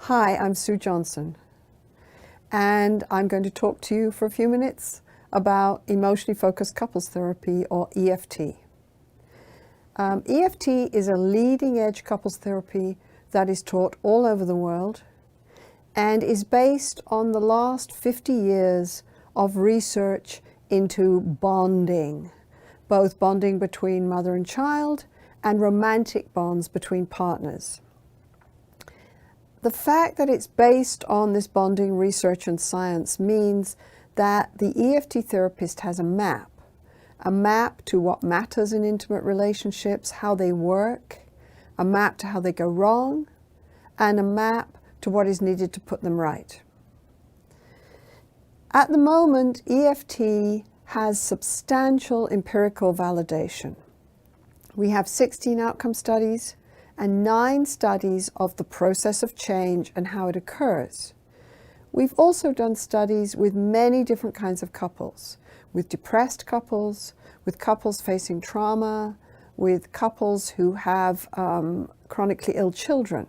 Hi, I'm Sue Johnson, and I'm going to talk to you for a few minutes about emotionally focused couples therapy, or EFT. EFT is a leading edge couples therapy that is taught all over the world and is based on the last 50 years of research into bonding, both bonding between mother and child and romantic bonds between partners. The fact that it's based on this bonding research and science means that the EFT therapist has a map to what matters in intimate relationships, how they work, a map to how they go wrong, and a map to what is needed to put them right. At the moment, EFT has substantial empirical validation. We have 16 outcome studies and 9 studies of the process of change and how it occurs. We've also done studies with many different kinds of couples, with depressed couples, with couples facing trauma, with couples who have chronically ill children.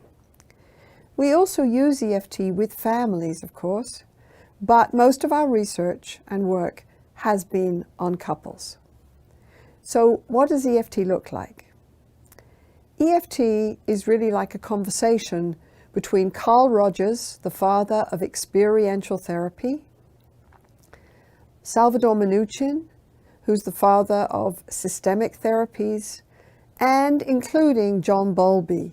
We also use EFT with families, of course, but most of our research and work has been on couples. So what does EFT look like? EFT is really like a conversation between Carl Rogers, the father of experiential therapy, Salvador Minuchin, who's the father of systemic therapies, and including John Bowlby,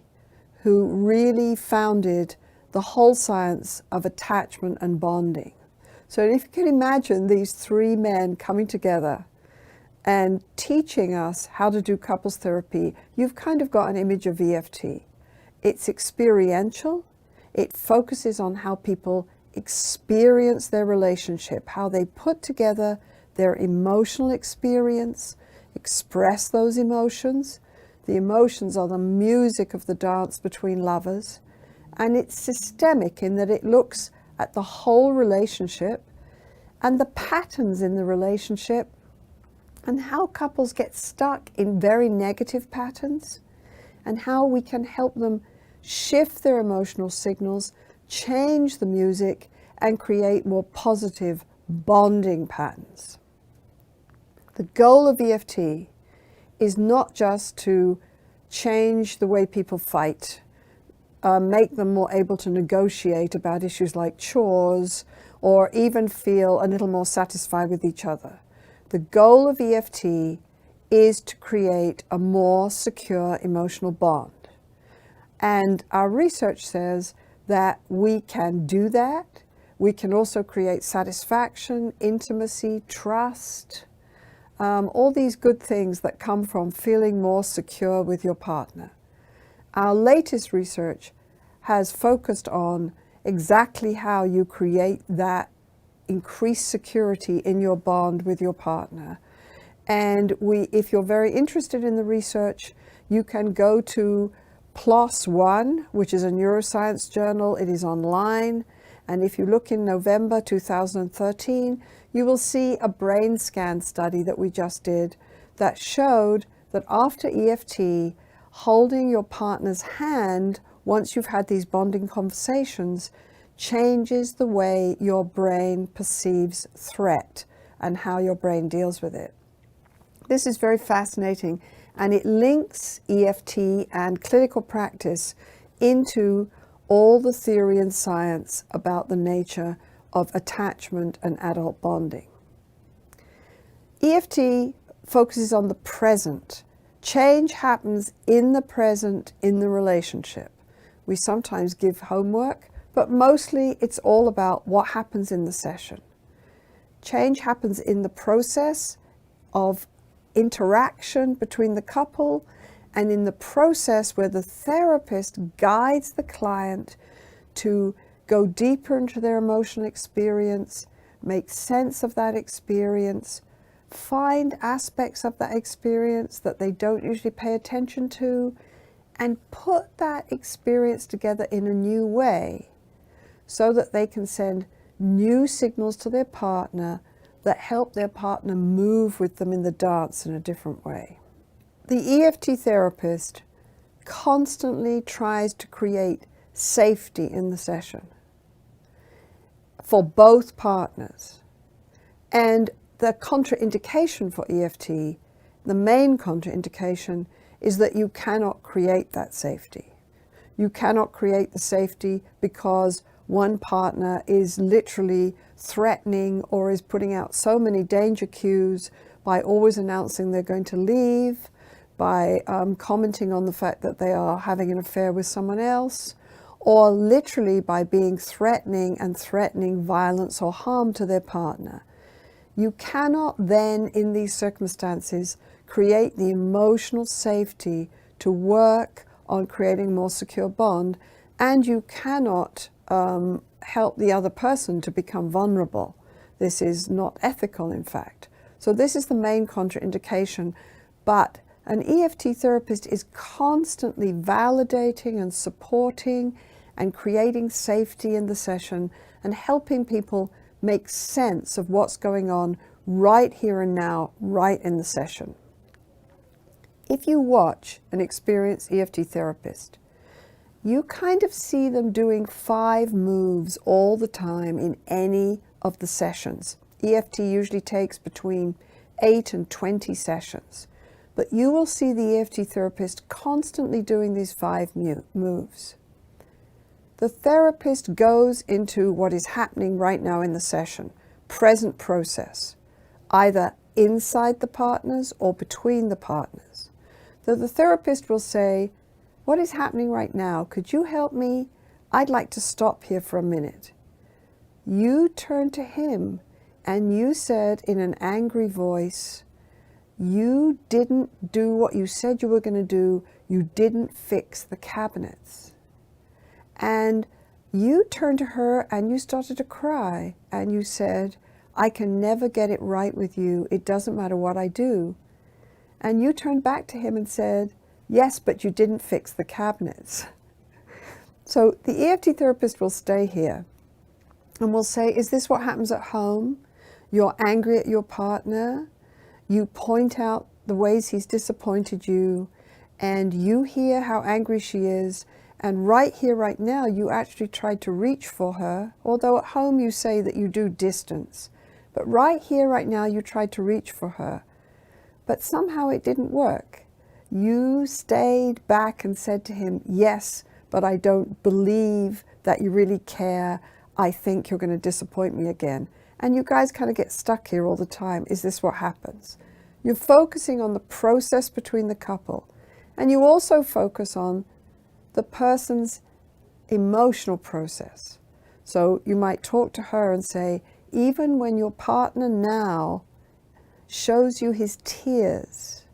who really founded the whole science of attachment and bonding. So if you can imagine these 3 men coming together and teaching us how to do couples therapy, you've kind of got an image of EFT. It's experiential. It focuses on how people experience their relationship, how they put together their emotional experience, express those emotions. The emotions are the music of the dance between lovers. And it's systemic in that it looks at the whole relationship and the patterns in the relationship and how couples get stuck in very negative patterns and how we can help them shift their emotional signals, change the music, and create more positive bonding patterns. The goal of EFT is not just to change the way people fight, make them more able to negotiate about issues like chores, or even feel a little more satisfied with each other. The goal of EFT is to create a more secure emotional bond. And our research says that we can do that. We can also create satisfaction, intimacy, trust, all these good things that come from feeling more secure with your partner. Our latest research has focused on exactly how you create that increased security in your bond with your partner. And if you're very interested in the research, you can go to PLOS One, which is a neuroscience journal. It is online. And if you look in November 2013, you will see a brain scan study that we just did that showed that after EFT, holding your partner's hand once you've had these bonding conversations changes the way your brain perceives threat and how your brain deals with it. This is very fascinating, and it links EFT and clinical practice into all the theory and science about the nature of attachment and adult bonding. EFT focuses on the present. Change happens in the present in the relationship. We sometimes give homework, but mostly it's all about what happens in the session. Change happens in the process of interaction between the couple and in the process where the therapist guides the client to go deeper into their emotional experience, make sense of that experience, find aspects of that experience that they don't usually pay attention to, and put that experience together in a new way so that they can send new signals to their partner that help their partner move with them in the dance in a different way. The EFT therapist constantly tries to create safety in the session for both partners. And the contraindication for EFT, the main contraindication, is that you cannot create that safety. You cannot create the safety because one partner is literally threatening or is putting out so many danger cues by always announcing they're going to leave, by commenting on the fact that they are having an affair with someone else, or literally by being threatening and threatening violence or harm to their partner. You cannot then, in these circumstances, create the emotional safety to work on creating a more secure bond, and you cannot help the other person to become vulnerable. This is not ethical, in fact. So this is the main contraindication, but an EFT therapist is constantly validating and supporting and creating safety in the session and helping people make sense of what's going on right here and now, right in the session. If you watch an experienced EFT therapist, you kind of see them doing 5 moves all the time in any of the sessions. EFT usually takes between 8 and 20 sessions, but you will see the EFT therapist constantly doing these 5 moves. The therapist goes into what is happening right now in the session, present process, either inside the partners or between the partners. The therapist will say, "What is happening right now? Could you help me? I'd like to stop here for a minute." You turn to him and you said in an angry voice, "You didn't do what you said you were going to do. You didn't fix the cabinets." And you turned to her and you started to cry and you said, "I can never get it right with you. It doesn't matter what I do." And you turned back to him and said, "Yes, but you didn't fix the cabinets." So the EFT therapist will stay here and will say, "Is this what happens at home? You're angry at your partner. You point out the ways he's disappointed you, and you hear how angry she is. And right here, right now, you actually tried to reach for her, although at home you say that you do distance. But right here, right now, you tried to reach for her. But somehow it didn't work. You stayed back and said to him, 'Yes, but I don't believe that you really care. I think you're going to disappoint me again.'" And you guys kind of get stuck here all the time. Is this what happens? You're focusing on the process between the couple. And you also focus on the person's emotional process. So you might talk to her and say, "Even when your partner now shows you his tears,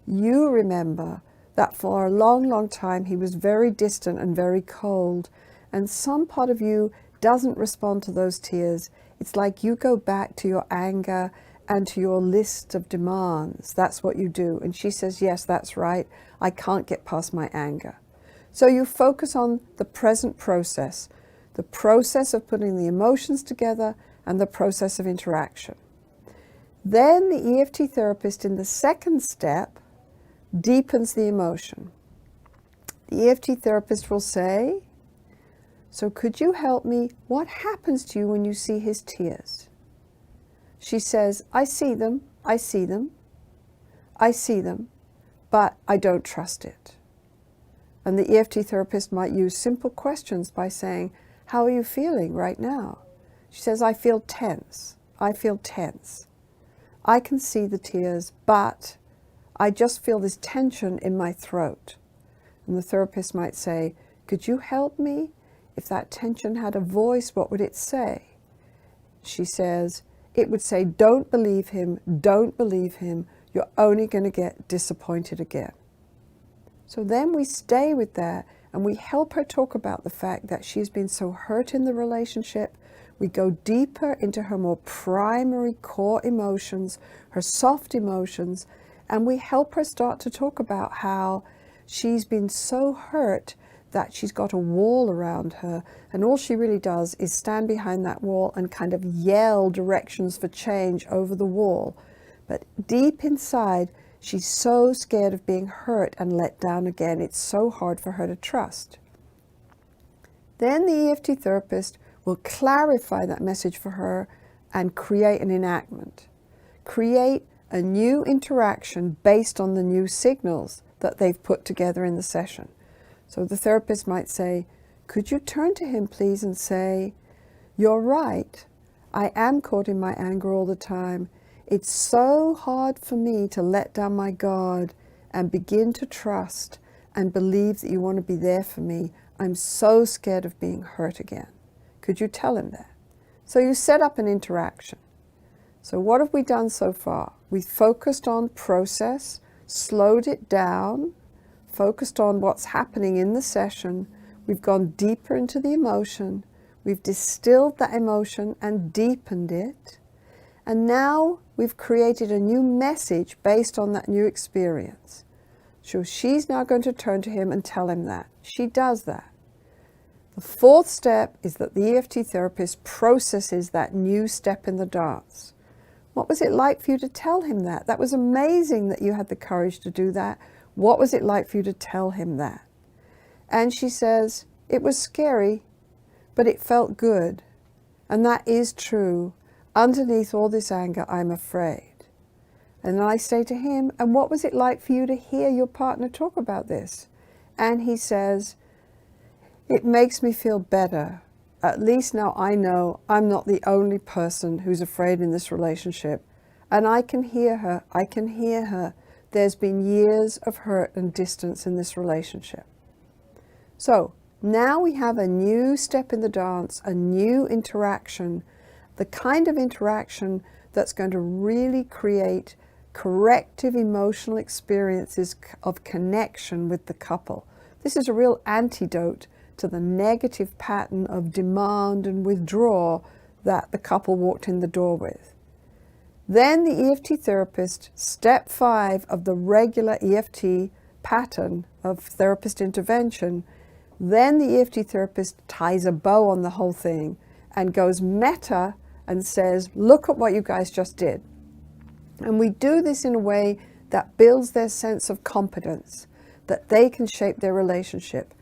you remember that for a long, long time he was very distant and very cold, and some part of you doesn't respond to those tears. It's like you go back to your anger and to your list of demands. That's what you do." And she says, "Yes, that's right. I can't get past my anger." So you focus on the present process, the process of putting the emotions together and the process of interaction. Then the EFT therapist in the second step deepens the emotion. The EFT therapist will say, "So could you help me? What happens to you when you see his tears?" She says, "I see them, I see them, I see them, but I don't trust it." And the EFT therapist might use simple questions by saying, "How are you feeling right now?" She says, "I feel tense. I feel tense. I can see the tears, but I just feel this tension in my throat." And the therapist might say, "Could you help me? If that tension had a voice, what would it say?" She says, "It would say, 'Don't believe him, don't believe him. You're only going to get disappointed again.'" So then we stay with that and we help her talk about the fact that she's been so hurt in the relationship. We go deeper into her more primary core emotions, her soft emotions, and we help her start to talk about how she's been so hurt that she's got a wall around her, and all she really does is stand behind that wall and kind of yell directions for change over the wall. But deep inside, she's so scared of being hurt and let down again. It's so hard for her to trust. Then the EFT therapist will clarify that message for her and create an enactment. Create a new interaction based on the new signals that they've put together in the session. So the therapist might say, could you turn to him please and say, you're right, I am caught in my anger all the time. It's so hard for me to let down my guard and begin to trust and believe that you want to be there for me. I'm so scared of being hurt again. Could you tell him that? So you set up an interaction. So what have we done so far? We focused on process, slowed it down, focused on what's happening in the session. We've gone deeper into the emotion. We've distilled that emotion and deepened it. And now we've created a new message based on that new experience. So she's now going to turn to him and tell him that. She does that. The fourth step is that the EFT therapist processes that new step in the dance. What was it like for you to tell him that? That was amazing that you had the courage to do that. What was it like for you to tell him that? And she says, it was scary, but it felt good. And that is true. Underneath all this anger, I'm afraid. And I say to him, and what was it like for you to hear your partner talk about this? And he says, it makes me feel better. At least now I know I'm not the only person who's afraid in this relationship. And I can hear her. I can hear her. There's been years of hurt and distance in this relationship. So now we have a new step in the dance, a new interaction, the kind of interaction that's going to really create corrective emotional experiences of connection with the couple. This is a real antidote to the negative pattern of demand and withdrawal that the couple walked in the door with. Then the EFT therapist, step 5 of the regular EFT pattern of therapist intervention, then the EFT therapist ties a bow on the whole thing and goes meta and says, look at what you guys just did. And we do this in a way that builds their sense of competence, that they can shape their relationship.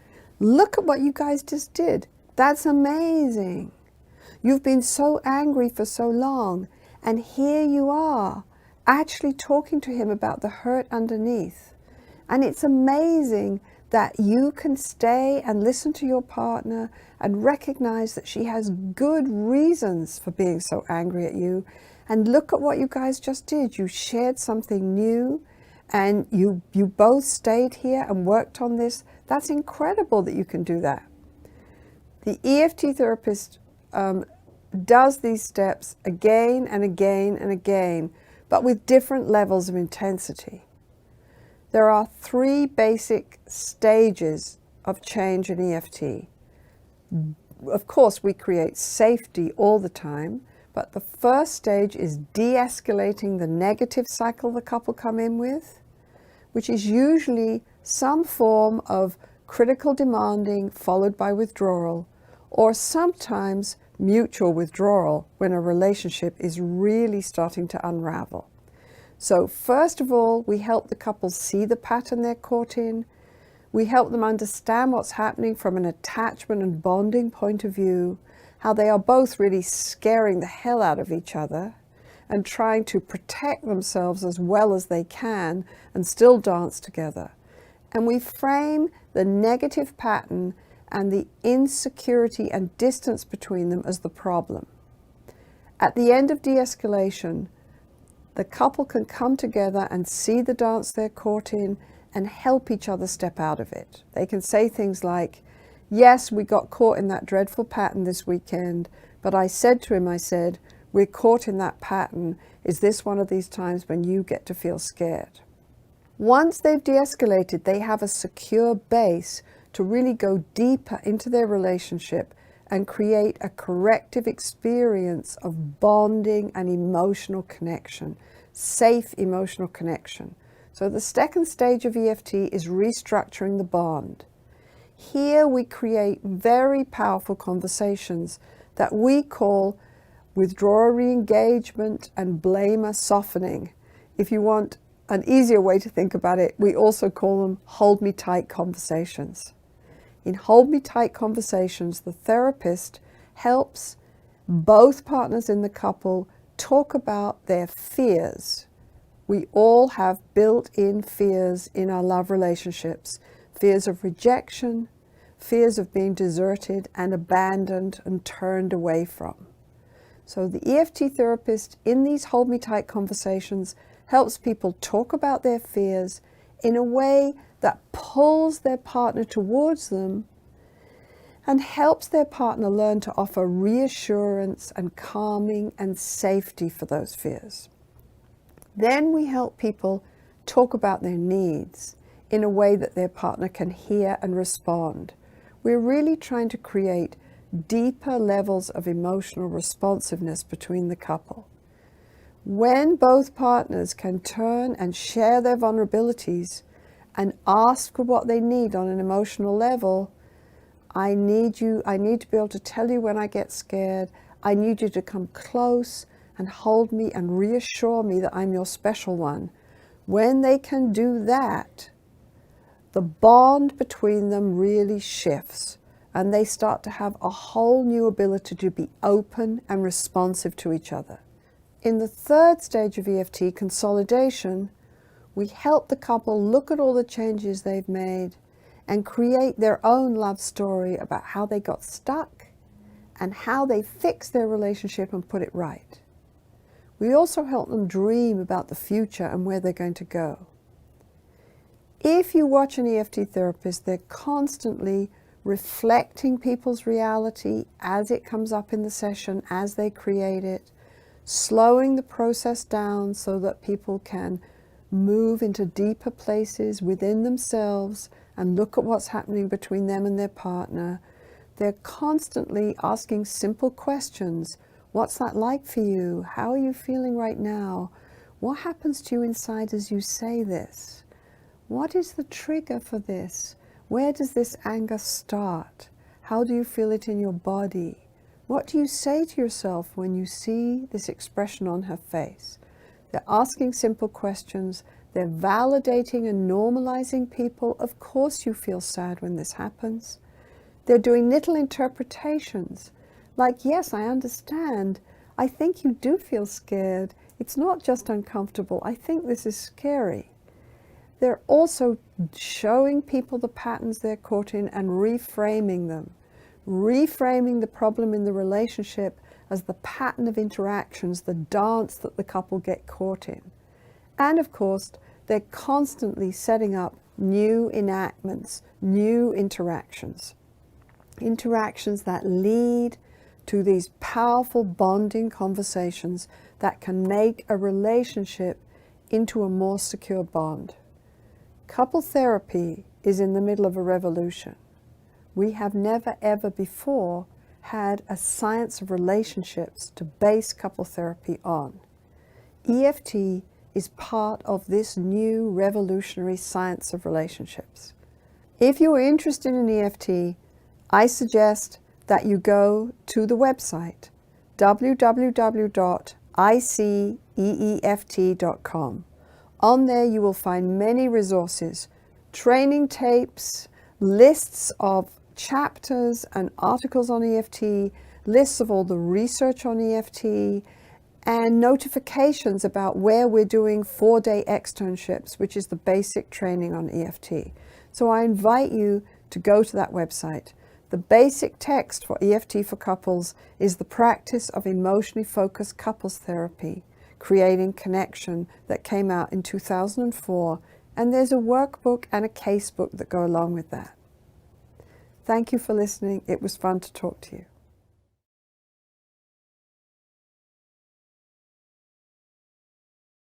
Look at what you guys just did. That's amazing. You've been so angry for so long, and here you are, actually talking to him about the hurt underneath. And it's amazing that you can stay and listen to your partner and recognize that she has good reasons for being so angry at you. And look at what you guys just did. You shared something new, and you both stayed here and worked on this. That's incredible that you can do that. The EFT therapist does these steps again and again and again, but with different levels of intensity. There are 3 basic stages of change in EFT. Of course, we create safety all the time, but the first stage is de-escalating the negative cycle the couple come in with, which is usually some form of critical demanding followed by withdrawal, or sometimes mutual withdrawal when a relationship is really starting to unravel. So first of all, we help the couple see the pattern they're caught in. We help them understand what's happening from an attachment and bonding point of view, how they are both really scaring the hell out of each other and trying to protect themselves as well as they can and still dance together. And we frame the negative pattern and the insecurity and distance between them as the problem. At the end of de-escalation, the couple can come together and see the dance they're caught in and help each other step out of it. They can say things like, yes, we got caught in that dreadful pattern this weekend, but I said to him, we're caught in that pattern. Is this one of these times when you get to feel scared? Once they've de-escalated, they have a secure base to really go deeper into their relationship and create a corrective experience of bonding and emotional connection, safe emotional connection. So the second stage of EFT is restructuring the bond. Here we create very powerful conversations that we call withdrawer re-engagement and blamer softening. If you want an easier way to think about it, we also call them hold me tight conversations. In Hold Me Tight conversations, the therapist helps both partners in the couple talk about their fears. We all have built-in fears in our love relationships. Fears of rejection, fears of being deserted and abandoned and turned away from. So the EFT therapist in these Hold Me Tight conversations helps people talk about their fears in a way that pulls their partner towards them and helps their partner learn to offer reassurance and calming and safety for those fears. Then we help people talk about their needs in a way that their partner can hear and respond. We're really trying to create deeper levels of emotional responsiveness between the couple. When both partners can turn and share their vulnerabilities and ask for what they need on an emotional level, I need to be able to tell you when I get scared. I need you to come close and hold me and reassure me that I'm your special one. When they can do that, the bond between them really shifts and they start to have a whole new ability to be open and responsive to each other. In the third stage of EFT, consolidation, we help the couple look at all the changes they've made and create their own love story about how they got stuck and how they fixed their relationship and put it right. We also help them dream about the future and where they're going to go. If you watch an EFT therapist, they're constantly reflecting people's reality as it comes up in the session, as they create it, slowing the process down so that people can move into deeper places within themselves and look at what's happening between them and their partner. They're constantly asking simple questions. What's that like for you? How are you feeling right now? What happens to you inside as you say this? What is the trigger for this? Where does this anger start? How do you feel it in your body? What do you say to yourself when you see this expression on her face? They're asking simple questions. They're validating and normalizing people. Of course you feel sad when this happens. They're doing little interpretations. Like, yes, I understand. I think you do feel scared. It's not just uncomfortable. I think this is scary. They're also showing people the patterns they're caught in and reframing them. Reframing the problem in the relationship as the pattern of interactions, the dance that the couple get caught in. And of course, they're constantly setting up new enactments, new interactions. Interactions that lead to these powerful bonding conversations that can make a relationship into a more secure bond. Couple therapy is in the middle of a revolution. We have never ever before had a science of relationships to base couple therapy on. EFT is part of this new revolutionary science of relationships. If you are interested in EFT, I suggest that you go to the website www.iceeft.com. On there you will find many resources, training tapes, lists of chapters and articles on EFT, lists of all the research on EFT, and notifications about where we're doing 4-day externships, which is the basic training on EFT. So I invite you to go to that website. The basic text for EFT for couples is the practice of emotionally focused couples therapy, creating connection, that came out in 2004, and there's a workbook and a casebook that go along with that. Thank you for listening. It was fun to talk to you.